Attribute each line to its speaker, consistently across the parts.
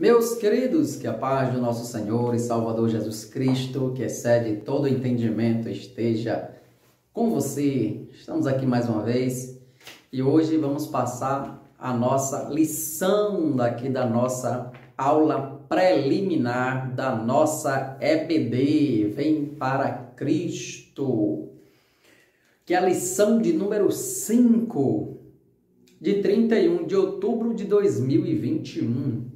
Speaker 1: Meus queridos, que a paz do nosso Senhor e Salvador Jesus Cristo, que excede todo entendimento, esteja com você. Estamos aqui mais uma vez e hoje vamos passar a nossa lição daqui da nossa aula preliminar da nossa EBD, Vem para Cristo, que é a lição de número 5, de 31 de outubro de 2021.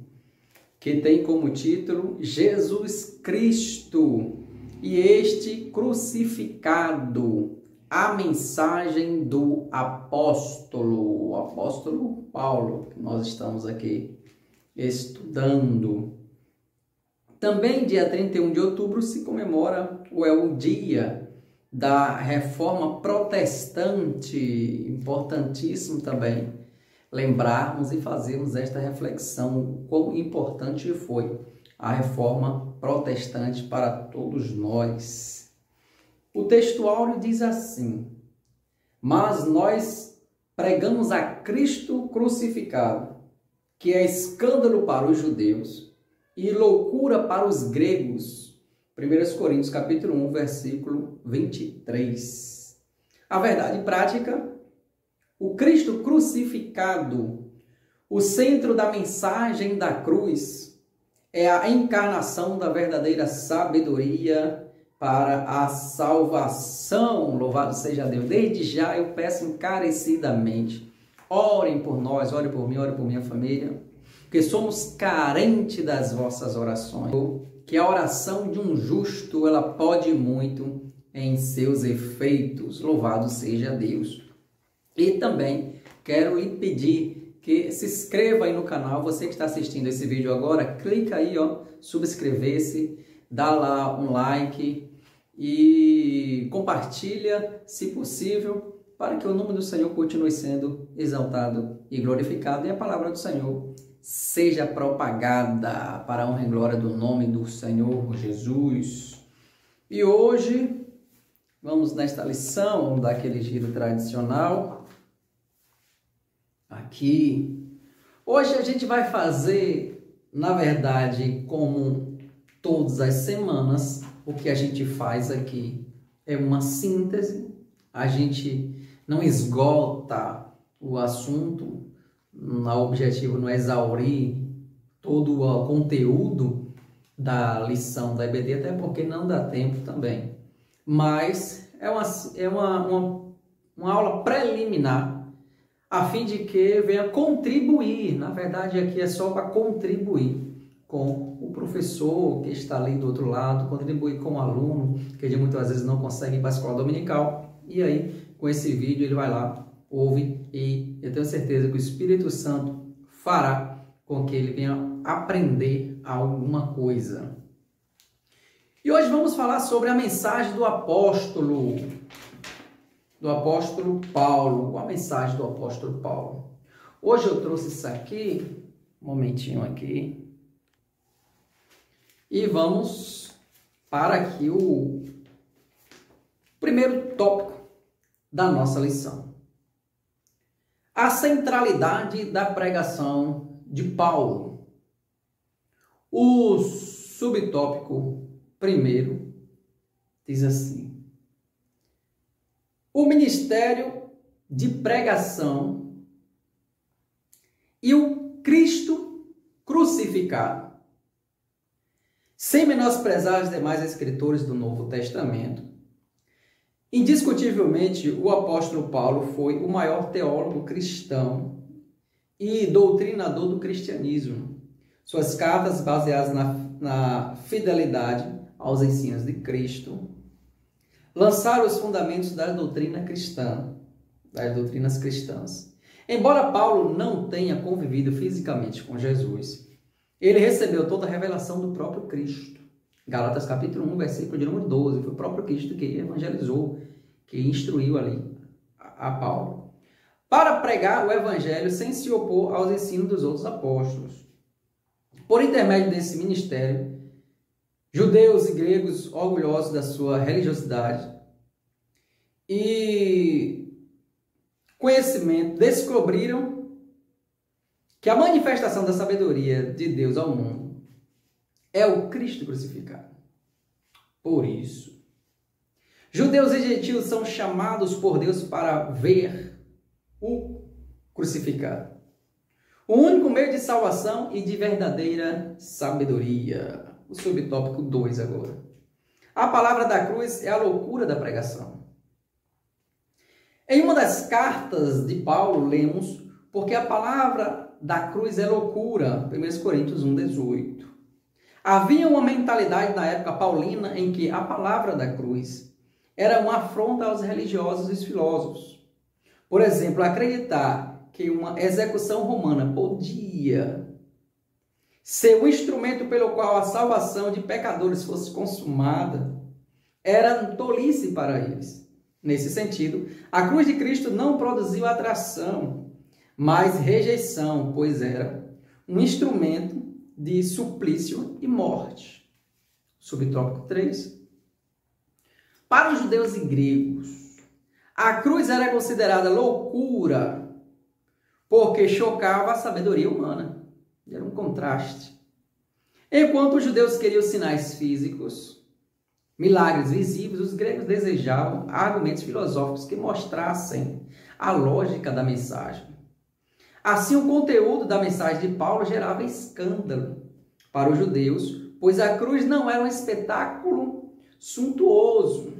Speaker 1: Que tem como título Jesus Cristo e este crucificado, a mensagem do apóstolo, o apóstolo Paulo, que nós estamos aqui estudando. Também dia 31 de outubro se comemora o dia da Reforma Protestante, importantíssimo também lembrarmos e fazermos esta reflexão, quão importante foi a Reforma Protestante para todos nós. O texto áureo diz assim: mas nós pregamos a Cristo crucificado, que é escândalo para os judeus e loucura para os gregos. 1 Coríntios capítulo 1, versículo 23. A verdade prática: o Cristo crucificado, o centro da mensagem da cruz, é a encarnação da verdadeira sabedoria para a salvação. Louvado seja Deus. Desde já eu peço encarecidamente, orem por nós, orem por mim, orem por minha família, porque somos carentes das vossas orações. Que a oração de um justo, ela pode muito em seus efeitos. Louvado seja Deus. E também quero lhe pedir que se inscreva aí no canal. Você que está assistindo esse vídeo agora, clica aí, ó, subscrever-se, dá lá um like e compartilha, se possível, para que o nome do Senhor continue sendo exaltado e glorificado e a palavra do Senhor seja propagada para a honra e glória do nome do Senhor Jesus. E hoje vamos nesta lição, vamos dar aquele giro tradicional. Aqui, hoje a gente vai fazer, na verdade, como todas as semanas, o que a gente faz aqui é uma síntese. A gente não esgota o assunto, o objetivo não é exaurir todo o conteúdo da lição da EBD, até porque não dá tempo também. Mas é uma aula preliminar, a fim de que venha contribuir. Na verdade, aqui é só para contribuir com o professor que está ali do outro lado, contribuir com o aluno, que de muitas vezes não consegue ir para a escola dominical. E aí, com esse vídeo, ele vai lá, ouve, e eu tenho certeza que o Espírito Santo fará com que ele venha aprender alguma coisa. E hoje vamos falar sobre a mensagem do apóstolo Paulo, a mensagem do apóstolo Paulo. Hoje eu trouxe isso aqui, um momentinho aqui, e vamos para aqui o primeiro tópico da nossa lição. A centralidade da pregação de Paulo. O subtópico primeiro diz assim: o ministério de pregação e o Cristo crucificado. Sem menosprezar os demais escritores do Novo Testamento, indiscutivelmente o apóstolo Paulo foi o maior teólogo cristão e doutrinador do cristianismo. Suas cartas, baseadas na fidelidade aos ensinos de Cristo, lançaram os fundamentos da doutrina cristã, das doutrinas cristãs. Embora Paulo não tenha convivido fisicamente com Jesus, ele recebeu toda a revelação do próprio Cristo. Gálatas capítulo 1, versículo de número 12, foi o próprio Cristo que evangelizou, que instruiu ali a Paulo, para pregar o evangelho sem se opor aos ensinos dos outros apóstolos. Por intermédio desse ministério, judeus e gregos, orgulhosos da sua religiosidade e conhecimento, descobriram que a manifestação da sabedoria de Deus ao mundo é o Cristo crucificado. Por isso, judeus e gentios são chamados por Deus para ver o crucificado. O único meio de salvação e de verdadeira sabedoria. O subtópico 2 agora. A palavra da cruz é a loucura da pregação. Em uma das cartas de Paulo, lemos, porque a palavra da cruz é loucura, 1 Coríntios 1,18. Havia uma mentalidade na época paulina em que a palavra da cruz era uma afronta aos religiosos e os filósofos. Por exemplo, acreditar que uma execução romana podia ser o instrumento pelo qual a salvação de pecadores fosse consumada era tolice para eles. Nesse sentido, a cruz de Cristo não produziu atração, mas rejeição, pois era um instrumento de suplício e morte. Subtópico 3. Para os judeus e gregos, a cruz era considerada loucura, porque chocava a sabedoria humana. Era um contraste. Enquanto os judeus queriam sinais físicos, milagres visíveis, os gregos desejavam argumentos filosóficos que mostrassem a lógica da mensagem. Assim, o conteúdo da mensagem de Paulo gerava escândalo para os judeus, pois a cruz não era um espetáculo suntuoso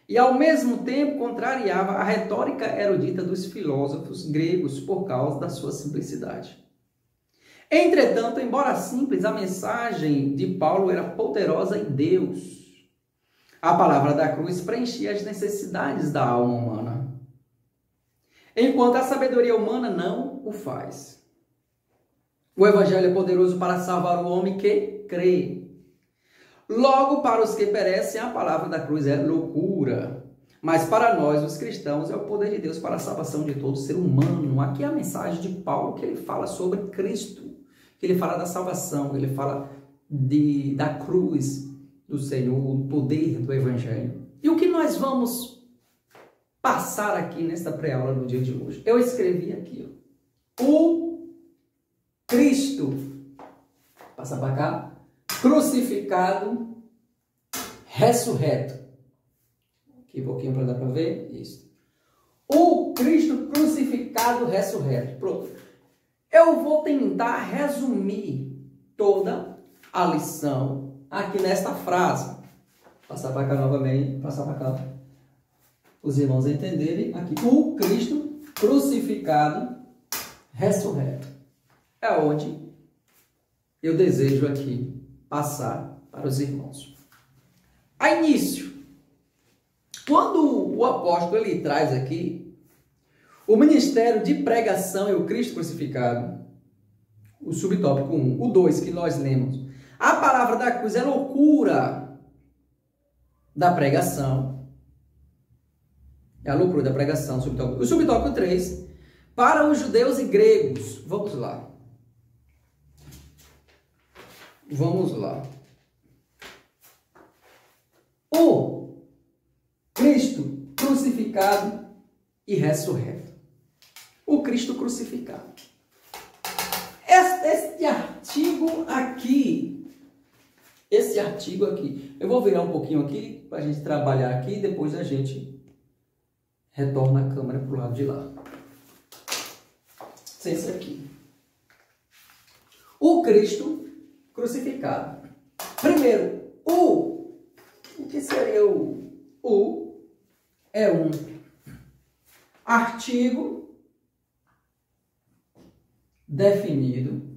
Speaker 1: e, ao mesmo tempo, contrariava a retórica erudita dos filósofos gregos por causa da sua simplicidade. Entretanto, embora simples, a mensagem de Paulo era poderosa em Deus. A palavra da cruz preenchia as necessidades da alma humana, enquanto a sabedoria humana não o faz. O evangelho é poderoso para salvar o homem que crê. Logo, para os que perecem, a palavra da cruz é loucura. Mas para nós, os cristãos, é o poder de Deus para a salvação de todo ser humano. Aqui é a mensagem de Paulo, que ele fala sobre Cristo, que ele fala da salvação, ele fala da cruz do Senhor, o poder do evangelho. E o que nós vamos passar aqui nesta pré-aula no dia de hoje? Eu escrevi aqui, ó, o Cristo, passa para cá, crucificado, ressurreto. Aqui um pouquinho para dar para ver, isso. O Cristo crucificado, ressurreto. Pronto. Eu vou tentar resumir toda a lição aqui nesta frase. Passar para cá novamente, passar para cá. Os irmãos entenderem aqui. O Cristo crucificado, ressurreto. É onde eu desejo aqui passar para os irmãos. A início, quando o apóstolo ele traz aqui o ministério de pregação e o Cristo crucificado, o subtópico 1, o 2 que nós lemos, a palavra da cruz é loucura da pregação. É a loucura da pregação, subtópico. O subtópico 3, para os judeus e gregos. Vamos lá. Vamos lá. O Cristo crucificado e ressurreto. O Cristo crucificado. Este artigo aqui, eu vou virar um pouquinho aqui para a gente trabalhar aqui e depois a gente retorna a câmera para o lado de lá. Sem isso aqui. O Cristo crucificado. Primeiro, o que seria o? O é um artigo definido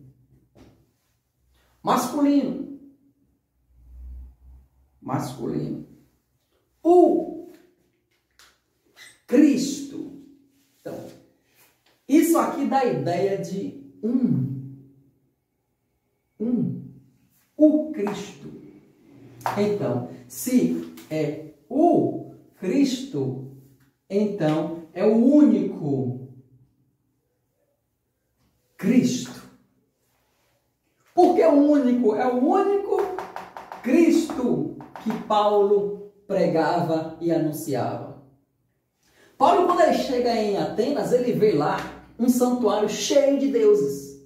Speaker 1: masculino. O Cristo. Então, isso aqui dá a ideia de o Cristo. Então, se é o Cristo, então é o único Cristo. Por que o único? É o único Cristo que Paulo pregava e anunciava. Paulo, quando ele chega em Atenas, ele vê lá um santuário cheio de deuses.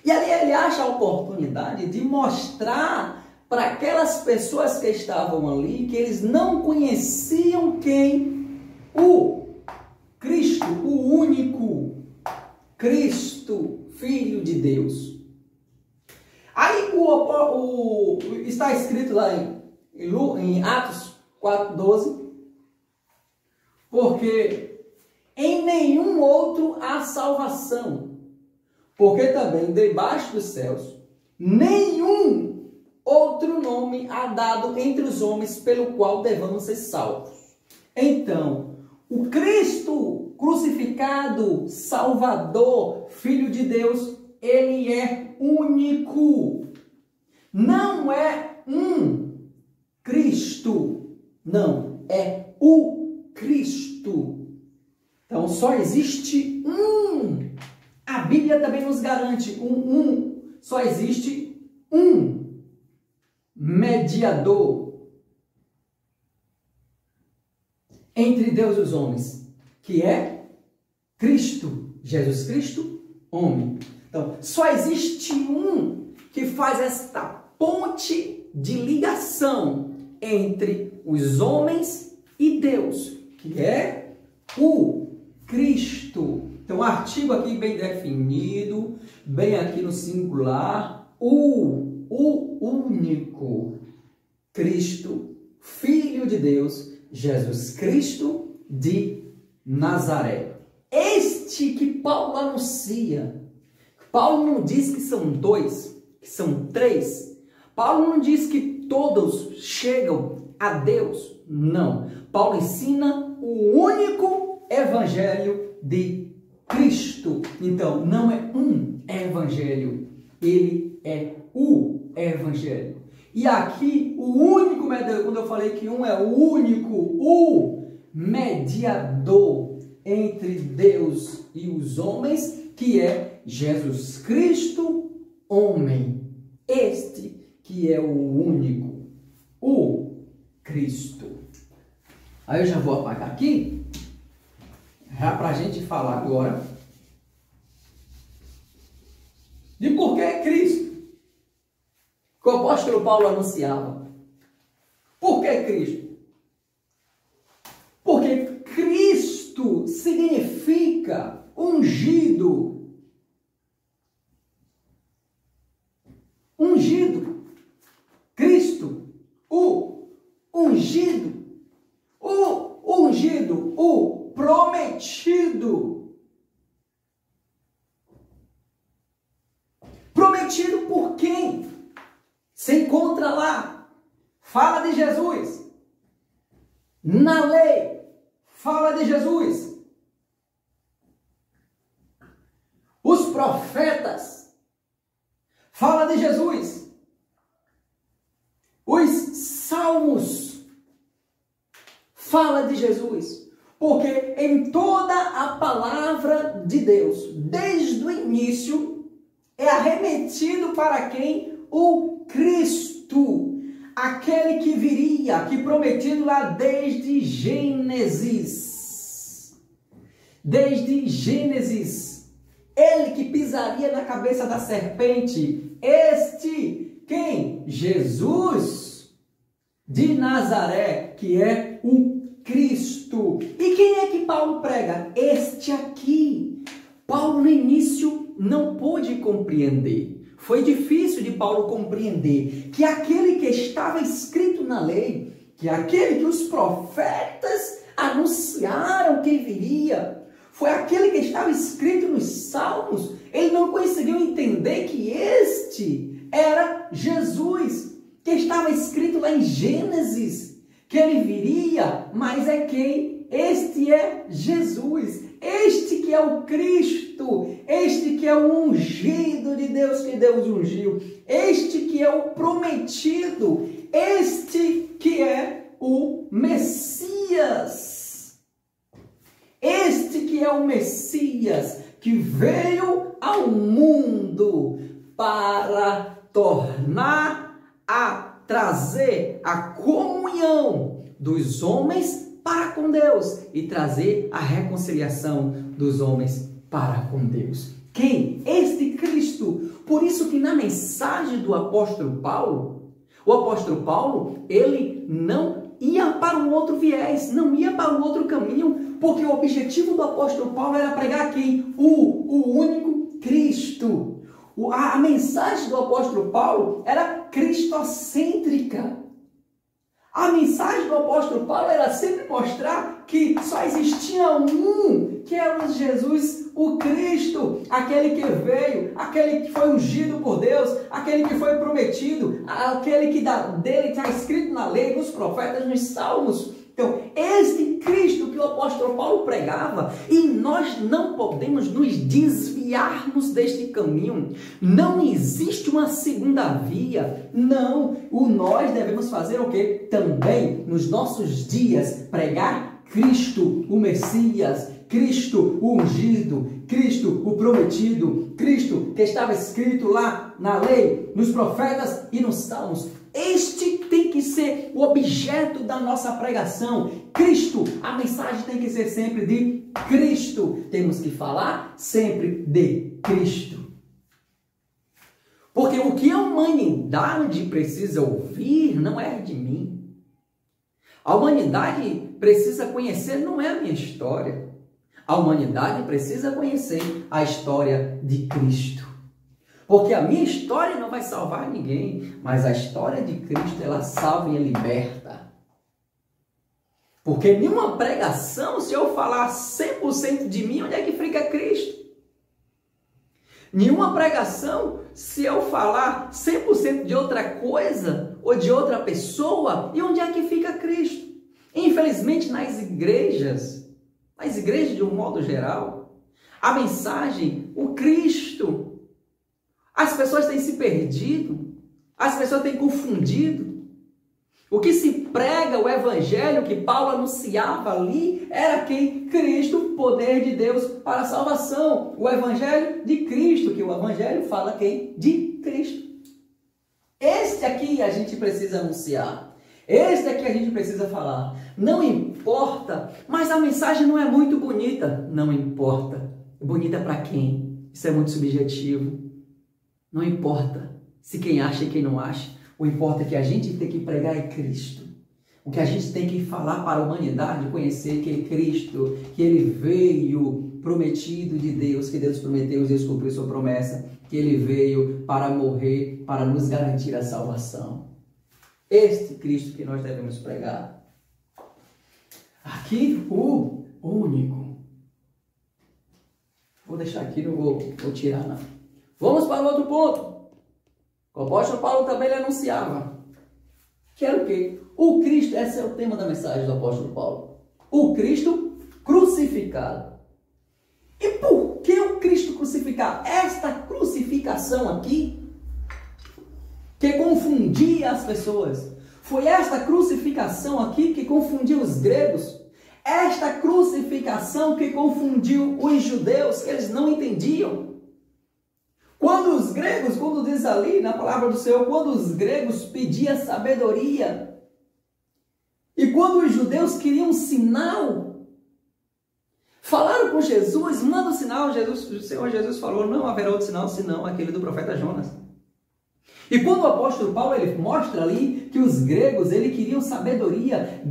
Speaker 1: E ali ele acha a oportunidade de mostrar para aquelas pessoas que estavam ali que eles não conheciam quem? O Cristo, o único Cristo, Filho de Deus. Aí está escrito lá em Atos 4:12, porque em nenhum outro há salvação, porque também debaixo dos céus nenhum outro nome há dado entre os homens pelo qual devamos ser salvos. Então, o Cristo crucificado, Salvador, Filho de Deus, ele é único. Não é um Cristo. Não, é o Cristo. Então, só existe um. A Bíblia também nos garante só existe um mediador entre Deus e os homens, que é Cristo, Jesus Cristo, homem. Então, só existe um que faz esta ponte de ligação entre os homens e Deus, que é o Cristo. Então, artigo aqui bem definido, bem aqui no singular, o único Cristo, Filho de Deus, Jesus Cristo de Nazaré. Este que Paulo anuncia. Paulo não diz que são dois, que são três. Paulo não diz que todos chegam a Deus. Não. Paulo ensina o único evangelho de Cristo. Então, não é um evangelho, ele é o evangelho. E aqui, o único mediador, quando eu falei que um é o único, o mediador entre Deus e os homens, que é Jesus Cristo, homem. Este que é o único, o Cristo. Aí eu já vou apagar aqui, já para a gente falar agora de por que Cristo. Que o apóstolo Paulo anunciava. Por que Cristo? Porque Cristo significa ungido. Ungido. Cristo, o ungido. O ungido, o prometido. Prometido por quem? Se encontra lá, fala de Jesus. Na lei, fala de Jesus. Os profetas, fala de Jesus. Os salmos, fala de Jesus. Porque em toda a palavra de Deus, desde o início, é arremetido para quem? O Cristo, aquele que viria, que prometido lá desde Gênesis. Desde Gênesis, ele que pisaria na cabeça da serpente. Este, quem? Jesus de Nazaré, que é o Cristo. E quem é que Paulo prega? Este aqui. Paulo no início não pôde compreender. Foi difícil de Paulo compreender que aquele que estava escrito na lei, que aquele que os profetas anunciaram que viria, foi aquele que estava escrito nos Salmos. Ele não conseguiu entender que este era Jesus, que estava escrito lá em Gênesis, que ele viria, mas é quem? Este é Jesus, este que é o Cristo, este que é o ungido de Deus, que Deus ungiu, este que é o prometido, este que é o Messias, este que é o Messias, que veio ao mundo para trazer a comunhão dos homens para com Deus e trazer a reconciliação dos homens para com Deus. Quem? Este Cristo Cristo. Por isso que na mensagem do apóstolo Paulo, o apóstolo Paulo, ele não ia para um outro viés, não ia para um outro caminho, porque o objetivo do apóstolo Paulo era pregar quem? O único Cristo. A mensagem do apóstolo Paulo era cristocêntrica. A mensagem do apóstolo Paulo era sempre mostrar que só existia um, que era Jesus, o Cristo, aquele que veio, aquele que foi ungido por Deus, aquele que foi prometido, aquele que dele está escrito na lei, nos profetas, nos salmos. Então, este Cristo que o apóstolo Paulo pregava, e nós não podemos nos desviarmos deste caminho. Não existe uma segunda via. Não. Nós devemos fazer o quê? Também, nos nossos dias, pregar Cristo, o Messias, Cristo, o ungido, Cristo, o prometido, Cristo que estava escrito lá na lei, nos profetas e nos salmos. Este tem que ser o objeto da nossa pregação. Cristo, a mensagem tem que ser sempre de Cristo. Temos que falar sempre de Cristo. Porque o que a humanidade precisa ouvir não é de mim. A humanidade precisa conhecer não é a minha história. A humanidade precisa conhecer a história de Cristo. Porque a minha história não vai salvar ninguém, mas a história de Cristo, ela salva e liberta. Porque nenhuma pregação, se eu falar 100% de mim, onde é que fica Cristo? Nenhuma pregação, se eu falar 100% de outra coisa ou de outra pessoa, e onde é que fica Cristo? Infelizmente, nas igrejas de um modo geral, a mensagem, o Cristo, as pessoas têm se perdido, as pessoas têm confundido. O que se prega, o evangelho que Paulo anunciava ali, era quem? Cristo, poder de Deus para a salvação. O evangelho de Cristo, que o evangelho fala quem? De Cristo. Este aqui a gente precisa anunciar. Este aqui a gente precisa falar. Não importa, mas a mensagem não é muito bonita. Não importa. Bonita para quem? Isso é muito subjetivo. Não importa se quem acha e quem não acha. O importa é que a gente tem que pregar é Cristo. O que a gente tem que falar para a humanidade, conhecer que é Cristo, que Ele veio prometido de Deus, que Deus prometeu, Deus cumpriu sua promessa, que Ele veio para morrer, para nos garantir a salvação. Este Cristo que nós devemos pregar. Aqui, o único. Vou deixar aqui, não vou tirar não. Vamos para o outro ponto. O apóstolo Paulo também anunciava. Que era o quê? O Cristo, esse é o tema da mensagem do apóstolo Paulo. O Cristo crucificado. E por que o Cristo crucificado? Esta crucificação aqui, que confundia as pessoas. Foi esta crucificação aqui que confundiu os gregos. Esta crucificação que confundiu os judeus, que eles não entendiam. Quando os gregos, quando diz ali na palavra do Senhor, quando os gregos pediam sabedoria, e quando os judeus queriam um sinal, falaram com Jesus, manda um sinal, o Senhor Jesus falou, não haverá outro sinal, senão aquele do profeta Jonas. E quando o apóstolo Paulo, ele mostra ali que os gregos, eles queriam sabedoria,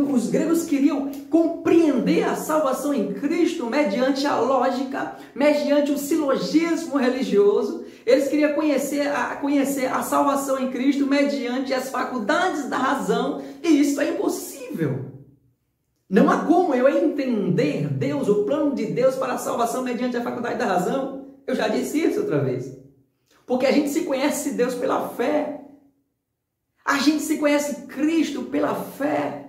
Speaker 1: os gregos queriam compreender a salvação em Cristo mediante a lógica, mediante o silogismo religioso. Eles queriam conhecer a salvação em Cristo mediante as faculdades da razão, e isso é impossível. Não há como eu entender Deus, o plano de Deus para a salvação mediante a faculdade da razão. Eu já disse isso outra vez. Porque a gente se conhece Deus pela fé. A gente se conhece Cristo pela fé.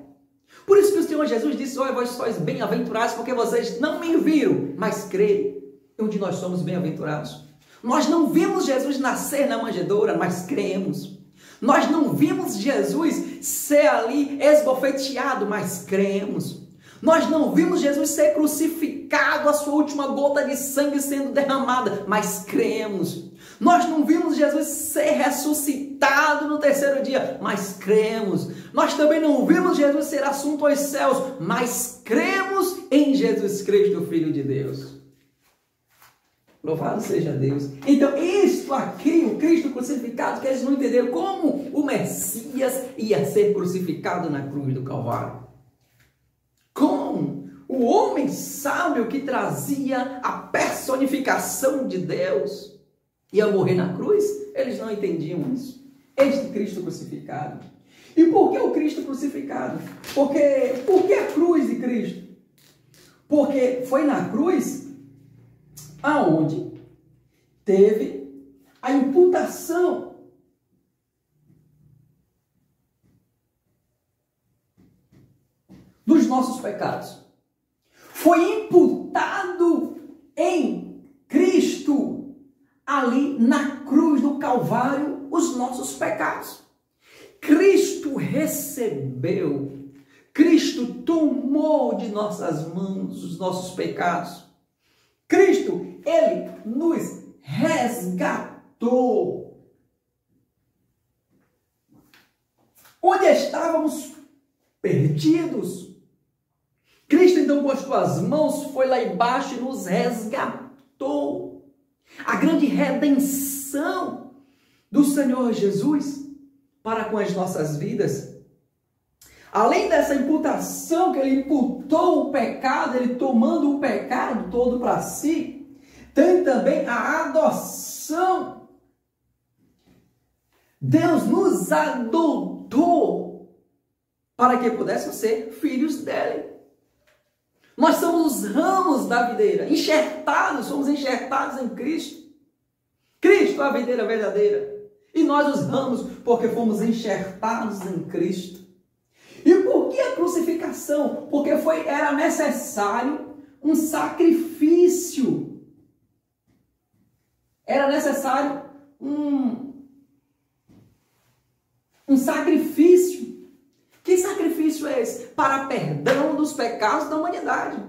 Speaker 1: Por isso que o Senhor Jesus disse, olha, vós sois bem-aventurados, porque vocês não me viram, mas creem. Onde nós somos bem-aventurados. Nós não vimos Jesus nascer na manjedoura, mas cremos. Nós não vimos Jesus ser ali esbofeteado, mas cremos. Nós não vimos Jesus ser crucificado, a sua última gota de sangue sendo derramada, mas cremos. Nós não vimos Jesus ser ressuscitado no terceiro dia, mas cremos. Nós também não vimos Jesus ser assunto aos céus, mas cremos em Jesus Cristo, o Filho de Deus. Louvado seja Deus. Então, isto aqui, o Cristo crucificado, que eles não entenderam como o Messias ia ser crucificado na cruz do Calvário. Como o homem sábio que trazia a personificação de Deus ia morrer na cruz, eles não entendiam isso. Este Cristo crucificado. E por que o Cristo crucificado? Por que a cruz de Cristo? Porque foi na cruz aonde teve a imputação dos nossos pecados. Foi imputado em Cristo, ali na cruz do Calvário, os nossos pecados. Cristo recebeu, Cristo tomou de nossas mãos os nossos pecados. Cristo, Ele nos resgatou. Onde estávamos perdidos, Cristo então com as suas mãos foi lá embaixo e nos resgatou. A grande redenção do Senhor Jesus para com as nossas vidas. Além dessa imputação que Ele imputou o pecado, Ele tomando o pecado todo para si, tem também a adoção. Deus nos adotou para que pudéssemos ser filhos dele. Nós somos os ramos da videira, somos enxertados em Cristo. Cristo é a videira verdadeira. E nós os ramos porque fomos enxertados em Cristo. E por que a crucificação? Porque era necessário um sacrifício. Era necessário um sacrifício. Que sacrifício é esse? Para perdão dos pecados da humanidade.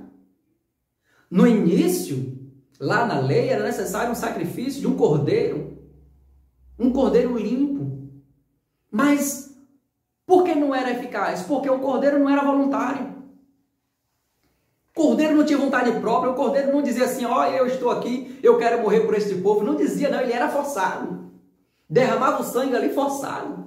Speaker 1: No início, lá na lei, era necessário um sacrifício de um cordeiro limpo. Mas por que não era eficaz? Porque o cordeiro não era voluntário. O cordeiro não tinha vontade própria, o cordeiro não dizia assim, eu estou aqui, eu quero morrer por este povo. Não dizia, não, ele era forçado. Derramava o sangue ali forçado.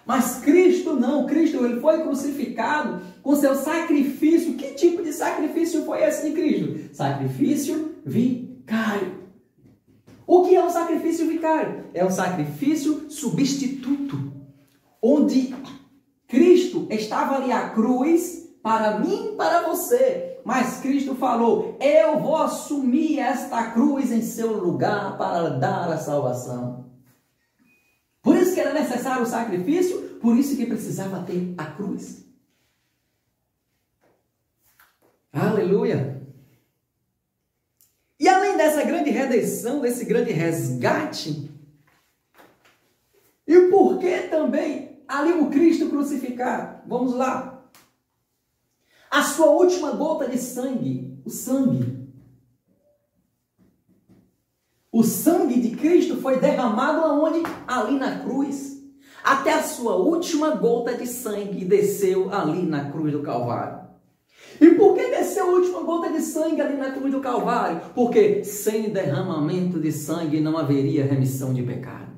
Speaker 1: Mas Cristo não, Cristo ele foi crucificado com seu sacrifício. Que tipo de sacrifício foi esse de Cristo? Sacrifício vicário. O que é um sacrifício vicário? É um sacrifício substituto, onde Cristo estava ali à cruz para mim e para você. Mas Cristo falou, eu vou assumir esta cruz em seu lugar para dar a salvação. Por isso que era necessário o sacrifício, por isso que precisava ter a cruz. Aleluia! E além dessa grande redenção, desse grande resgate, e por que também ali o Cristo crucificado? Vamos lá. A sua última gota de sangue, o sangue. O sangue de Cristo foi derramado aonde? Ali na cruz. Até a sua última gota de sangue desceu ali na cruz do Calvário. E por que desceu a última gota de sangue ali na cruz do Calvário? Porque sem derramamento de sangue não haveria remissão de pecado.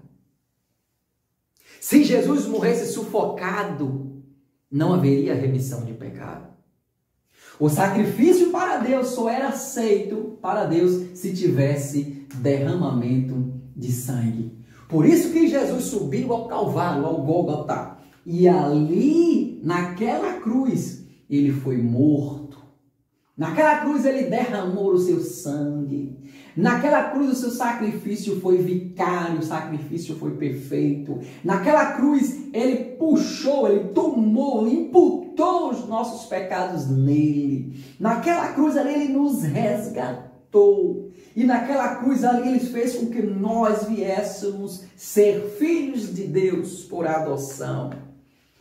Speaker 1: Se Jesus morresse sufocado, não haveria remissão de pecado. O sacrifício para Deus só era aceito para Deus se tivesse derramamento de sangue. Por isso que Jesus subiu ao Calvário, ao Gólgota. E ali, naquela cruz, ele foi morto. Naquela cruz ele derramou o seu sangue. Naquela cruz o seu sacrifício foi vicário, o sacrifício foi perfeito. Naquela cruz ele puxou, ele tomou, imputou os nossos pecados nele. Naquela cruz ali ele nos resgatou. E naquela cruz ali ele fez com que nós viéssemos ser filhos de Deus por adoção.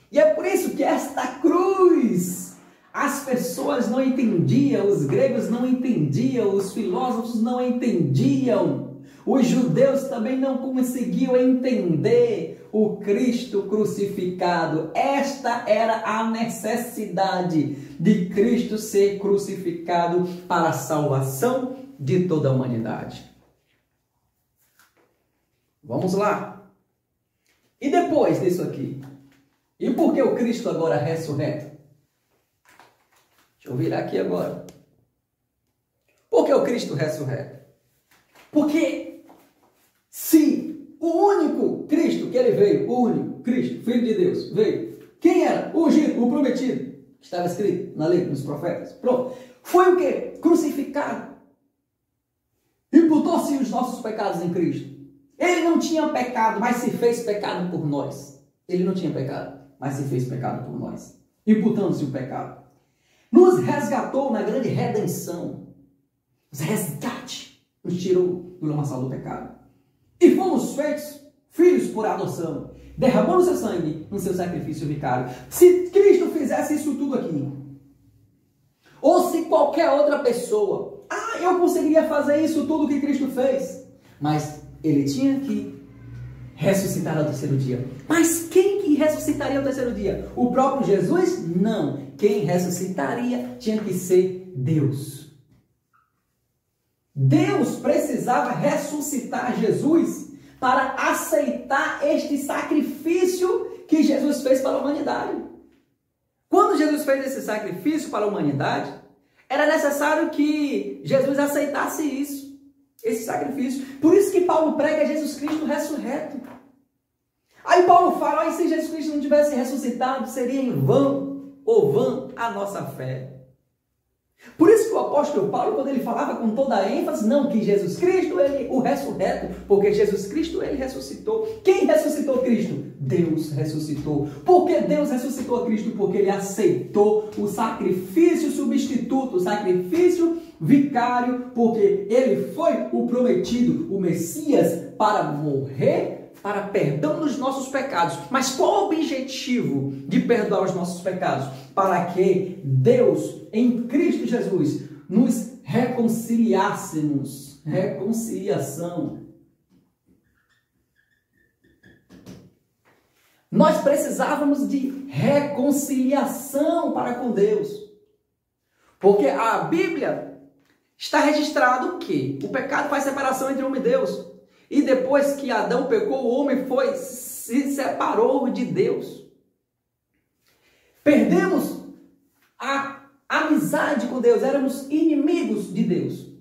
Speaker 1: E é por isso que esta cruz, as pessoas não entendiam, os gregos não entendiam, os filósofos não entendiam, os judeus também não conseguiam entender o Cristo crucificado. Esta era a necessidade de Cristo ser crucificado para a salvação de toda a humanidade. Vamos lá. E depois disso aqui? E por que o Cristo agora ressurreto? Deixa eu virar aqui agora. Por que o Cristo ressurreto? Porque se o único Cristo que ele veio, o único Cristo, Filho de Deus, veio, quem era? O ungido, o prometido, que estava escrito na lei, nos profetas. Pronto. Foi o quê? Crucificado. Imputou-se os nossos pecados em Cristo. Ele não tinha pecado, mas se fez pecado por nós. Ele não tinha pecado, mas se fez pecado por nós. Imputando-se o pecado. Nos resgatou na grande redenção. Nos resgate. Nos tirou do lamaçal do pecado. E fomos feitos filhos por adoção. Derramou o seu sangue no seu sacrifício vicário. Se Cristo fizesse isso tudo aqui, ou se qualquer outra pessoa, eu conseguiria fazer isso tudo que Cristo fez, mas ele tinha que ressuscitar ao terceiro dia. Mas quem que ressuscitaria ao terceiro dia? O próprio Jesus? Não. Quem ressuscitaria tinha que ser Deus. Deus precisava ressuscitar Jesus para aceitar este sacrifício que Jesus fez para a humanidade. Quando Jesus fez esse sacrifício para a humanidade, era necessário que Jesus aceitasse isso, esse sacrifício. Por isso que Paulo prega Jesus Cristo ressurreto. Aí Paulo fala, se Jesus Cristo não tivesse ressuscitado, seria em vão ou vã a nossa fé. Por isso que o apóstolo Paulo, quando ele falava com toda a ênfase, não, que Jesus Cristo, ele o ressurreto, porque Jesus Cristo, ele ressuscitou. Quem ressuscitou Cristo? Deus ressuscitou. Por que Deus ressuscitou Cristo? Porque ele aceitou o sacrifício substituto, o sacrifício vicário, porque ele foi o prometido, o Messias, para morrer para perdão dos nossos pecados. Mas qual o objetivo de perdoar os nossos pecados? Para que Deus, em Cristo Jesus, nos reconciliássemos. Reconciliação. Nós precisávamos de reconciliação para com Deus. Porque a Bíblia está registrado que o pecado faz separação entre homem e Deus. E depois que Adão pecou, o homem se separou de Deus. Perdemos a amizade com Deus, éramos inimigos de Deus.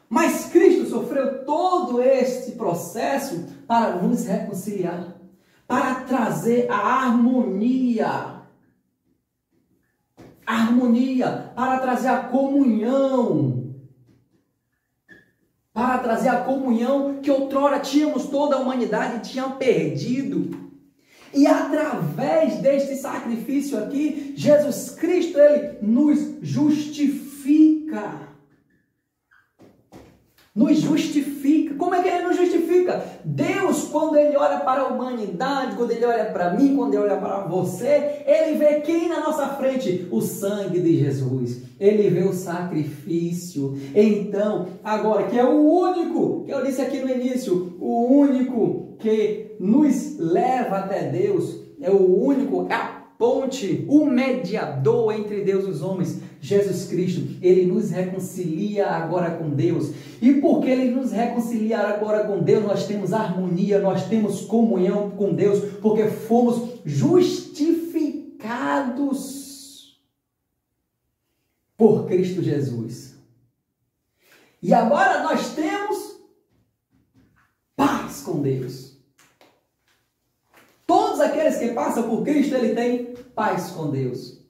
Speaker 1: Mas Cristo sofreu todo este processo para nos reconciliar, para trazer a harmonia. Para trazer a comunhão. Para trazer a comunhão que outrora tínhamos, toda a humanidade tinha perdido. E através deste sacrifício aqui, Jesus Cristo, ele nos justifica. Nos justifica. Como é que ele nos justifica? Deus, quando ele olha para a humanidade, quando ele olha para mim, quando ele olha para você, ele vê quem na nossa frente? O sangue de Jesus. Ele vê o sacrifício. Então, agora, que é o único, que eu disse aqui no início, o único que nos leva até Deus, é o único, a ponte, o mediador entre Deus e os homens, Jesus Cristo. Ele nos reconcilia agora com Deus. E porque ele nos reconcilia agora com Deus, nós temos harmonia, nós temos comunhão com Deus, porque fomos justificados por Cristo Jesus. E agora nós temos paz com Deus. Todos aqueles que passam por Cristo, ele tem paz com Deus.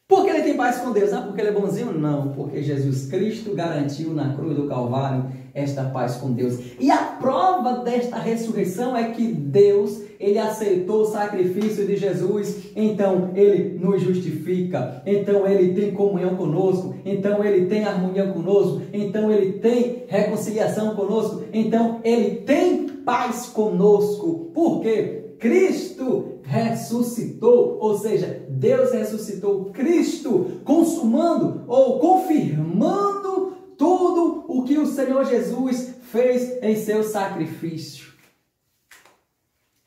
Speaker 1: Por que ele tem paz com Deus? Porque ele é bonzinho? Não, porque Jesus Cristo garantiu na cruz do Calvário esta paz com Deus. E a prova desta ressurreição é que Deus, ele aceitou o sacrifício de Jesus, então ele nos justifica, então ele tem comunhão conosco, então ele tem harmonia conosco, então ele tem reconciliação conosco, então ele tem paz conosco. Por quê? Cristo ressuscitou, ou seja, Deus ressuscitou Cristo, consumando ou confirmando tudo o que o Senhor Jesus fez em seu sacrifício.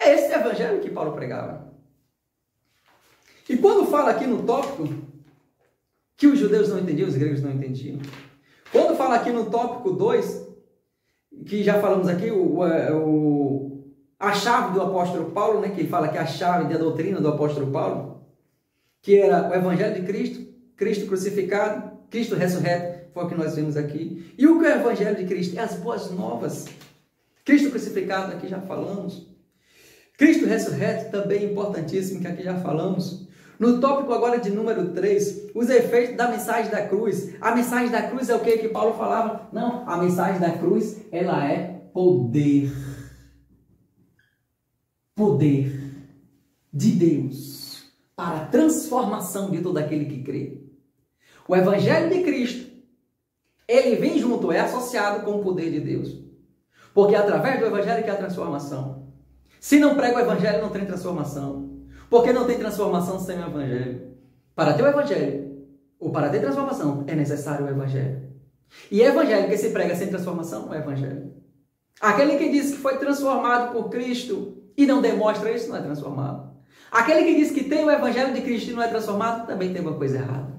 Speaker 1: É esse evangelho que Paulo pregava. E quando fala aqui no tópico que os judeus não entendiam, os gregos não entendiam. Quando fala aqui no tópico 2, que já falamos aqui, a chave do apóstolo Paulo, né, que ele fala que é a chave da doutrina do apóstolo Paulo, que era o evangelho de Cristo, Cristo crucificado, Cristo ressurreto, foi o que nós vimos aqui. E o que é o evangelho de Cristo? É as boas novas. Cristo crucificado, aqui já falamos. Cristo ressurreto, também importantíssimo, que aqui já falamos. No tópico agora de número 3, os efeitos da mensagem da cruz. A mensagem da cruz é o que Paulo falava? Não, a mensagem da cruz, ela é poder. Poder de Deus para a transformação de todo aquele que crê. O evangelho de Cristo, ele vem junto, é associado com o poder de Deus. Porque é através do evangelho que há transformação. Se não prega o evangelho, não tem transformação. Porque não tem transformação sem o evangelho. Para ter o evangelho, ou para ter transformação, é necessário o evangelho. E evangelho que se prega sem transformação não é evangelho. Aquele que diz que foi transformado por Cristo e não demonstra isso, não é transformado. Aquele que diz que tem o evangelho de Cristo e não é transformado, também tem uma coisa errada.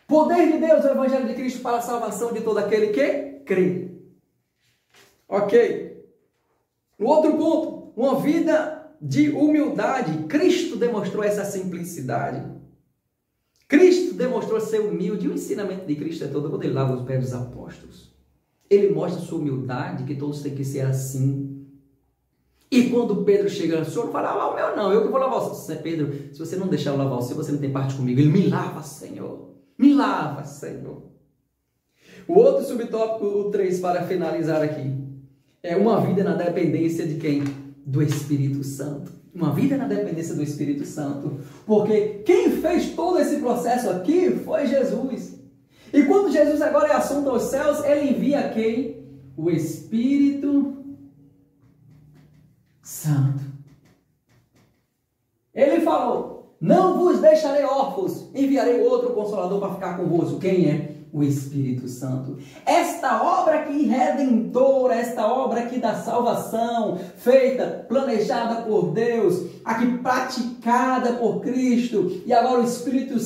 Speaker 1: Poder de Deus, o evangelho de Cristo para a salvação de todo aquele que crê. Ok. No outro ponto, uma vida de humildade. Cristo demonstrou essa simplicidade. Cristo demonstrou ser humilde. E o ensinamento de Cristo é todo quando ele lava os pés dos apóstolos. Ele mostra sua humildade, que todos têm que ser assim. E quando Pedro chega, o senhor não vai lavar o meu, não. Eu que vou lavar o seu. Pedro, se você não deixar eu lavar o seu, você não tem parte comigo. Ele me lava, Senhor. Me lava, Senhor. O outro subtópico, o 3, para finalizar aqui. É uma vida na dependência de quem? Do Espírito Santo. Uma vida na dependência do Espírito Santo. Porque quem fez todo esse processo aqui foi Jesus. E quando Jesus agora é assunto aos céus, ele envia quem? O Espírito Santo. Ele falou: não vos deixarei órfãos, enviarei outro Consolador para ficar convosco. Quem é? O Espírito Santo. Esta obra aqui redentora, esta obra aqui da salvação, feita, planejada por Deus, aqui praticada por Cristo, e agora o Espírito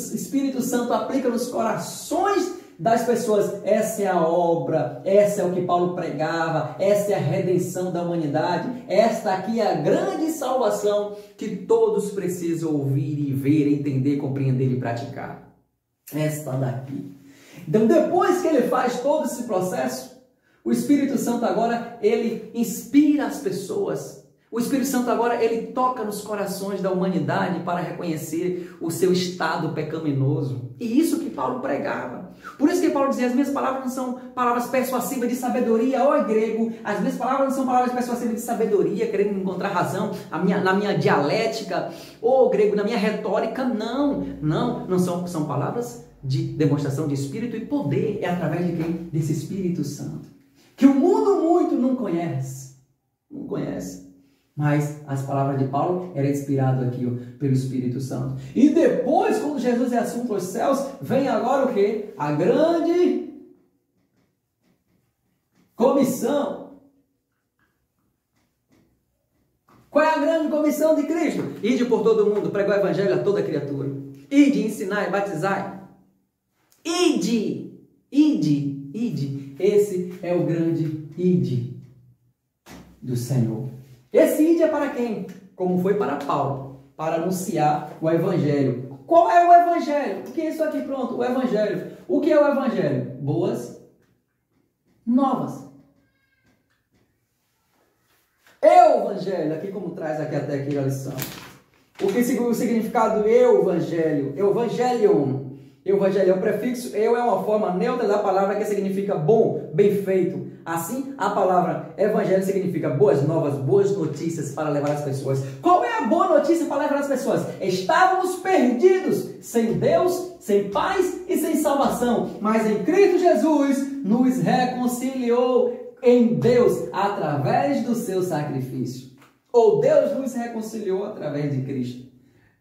Speaker 1: Santo aplica nos corações das pessoas. Essa é a obra, essa é o que Paulo pregava, essa é a redenção da humanidade, esta aqui é a grande salvação que todos precisam ouvir e ver, entender, compreender e praticar. Esta daqui. Então, depois que ele faz todo esse processo, o Espírito Santo agora, ele inspira as pessoas. O Espírito Santo agora, ele toca nos corações da humanidade para reconhecer o seu estado pecaminoso. E isso que Paulo pregava. Por isso que Paulo dizia, as minhas palavras não são palavras persuasivas de sabedoria, ó grego, as minhas palavras não são palavras persuasivas de sabedoria, querendo encontrar razão na minha dialética, ó grego, na minha retórica, não são palavras de demonstração de Espírito e poder. É através de quem? Desse Espírito Santo. Que o mundo muito não conhece. Não conhece. Mas as palavras de Paulo eram inspiradas aqui pelo Espírito Santo. E depois, quando Jesus é assunto aos céus, vem agora o quê? A grande comissão. Qual é a grande comissão de Cristo? Ide por todo mundo, pregar o evangelho a toda criatura. Ide, ensinar e batizar. Ide. Esse é o grande ide do Senhor. Esse ide é para quem? Como foi para Paulo, para anunciar o evangelho. Qual é o evangelho? O que é isso aqui? Pronto, o evangelho. O que é o evangelho? Boas novas. É o evangelho, aqui como traz aqui até aqui a lição. O que o significado do evangelho? Evangelion. Evangelho é o prefixo, eu é uma forma neutra da palavra que significa bom, bem feito. Assim, a palavra evangelho significa boas novas, boas notícias para levar as pessoas. Qual é a boa notícia para levar as pessoas? Estávamos perdidos, sem Deus, sem paz e sem salvação. Mas em Cristo Jesus nos reconciliou em Deus através do seu sacrifício. Ou Deus nos reconciliou através de Cristo,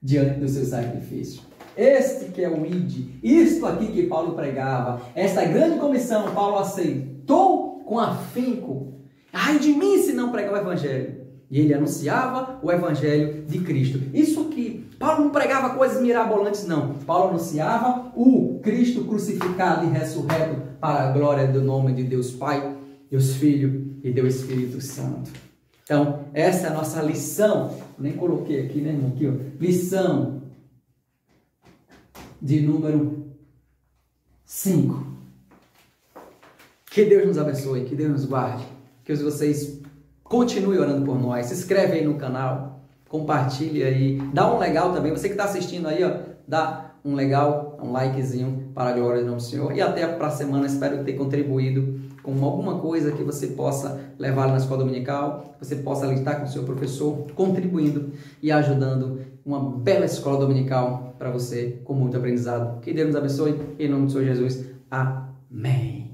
Speaker 1: diante do seu sacrifício. Este que é o ide, isto aqui que Paulo pregava, esta grande comissão, Paulo aceitou com afinco. Ai de mim se não pregar o evangelho. E ele anunciava o evangelho de Cristo. Isso aqui, Paulo não pregava coisas mirabolantes, não. Paulo anunciava o
Speaker 2: Cristo crucificado e ressurreto para a glória do nome de Deus Pai, Deus Filho e Deus Espírito Santo. Então, essa é a nossa lição. Nem coloquei aqui, né, irmão? Aqui, ó. Lição de número 5. Que Deus nos abençoe, que Deus nos guarde, que vocês continuem orando por nós. Se inscreve aí no canal, compartilhe aí, dá um legal também. Você que está assistindo aí, ó, dá um legal, um likezinho para a glória do nome do Senhor. E até para a semana, espero ter contribuído com alguma coisa que você possa levar na escola dominical, que você possa estar com o seu professor, contribuindo e ajudando uma bela escola dominical para você, com muito aprendizado. Que Deus nos abençoe, em nome do Senhor Jesus. Amém.